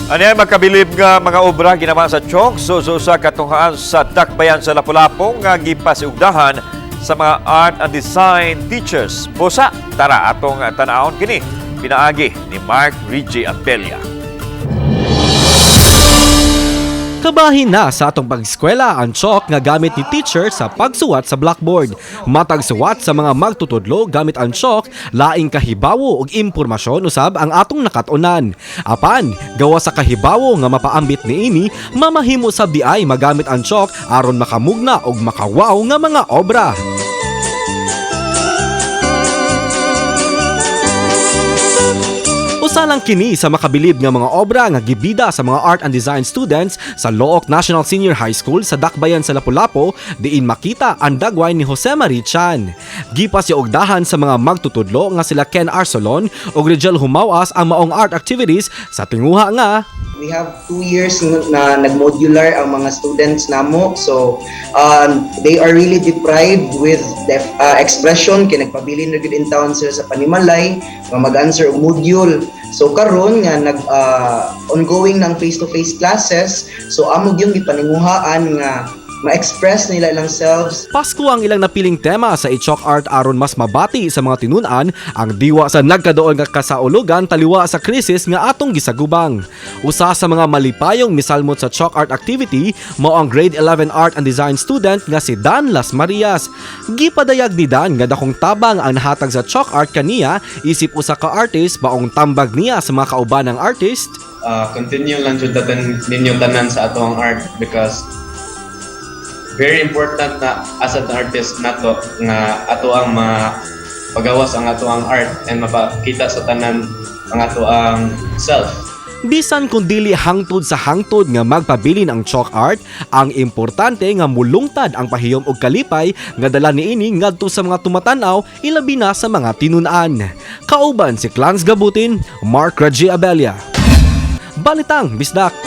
Ano yan, magkabilib nga mga obra ginawa sa Chok, sa katungaan sa Dakbayan sa Lapu-Lapu nga gipasiugdahan sa mga art and design teachers. Busa, tara atong tanahon kini. Pinaagi ni Mark Rigi Ampelia. Kabahin na sa atong pag-eskwela ang chalk nga gamit ni teacher sa pagsuwat sa blackboard. Matag suwat sa mga magtutudlo gamit ang chalk, laing kahibawo ug impormasyon usab ang atong nakatunan. Apan, gawa sa kahibawo nga mapaambit niini, mamahimo sa BI magamit ang chalk aron makamugna ug makawaw nga mga obra. Usa lang kini sa makabilib nga mga obra nga gibida sa mga art and design students sa Look National Senior High School sa Dakbayan sa Lapu-Lapu diin makita ang dagway ni Jose Marie Chan. Gipasiugdahan sa mga magtutudlo nga sila Ken Arsolon ug Rigel Humawas ang maong art activities sa tinguha nga we have 2 years na nag-modular ang mga students namo. So, they are really deprived with expression. Kaya nagpabilin na in town sila sa Panimalay, mag-answer og module. So, karon nga ongoing ng face-to-face classes. So, amog yung gipaninguhaan nga ma-express nila ilang selves. Pasko ang ilang napiling tema sa i-chalk art aron mas mabati sa mga tinunan ang diwa sa nagkadoon nga kasaulugan taliwa sa krisis nga atong gisagubang. Usa sa mga malipayong misalmot sa chalk art activity mao ang grade 11 art and design student nga si Dan Las Marias. Gipadayag ni Dan nga dakong tabang ang nahatag sa chalk art kaniya isip usa ka artist baong tambag niya sa mga kauban ng artist. Continue lang jud ninyo tanan sa atong art because very important na as an artist nato nga ato ang mapagawas ang ato ang art and mapakita sa tanan ang ato ang self. Bisan kung dili hangtod sa hangtod nga magpabilin ang chalk art, ang importante nga mulungtad ang pahiyom og kalipay nga dala niini ngadto sa mga tumatanaw ilabi na sa mga tinun-an. Kauban si Clans Gabutin, Mark Regi Abella. Balitang Bisdak.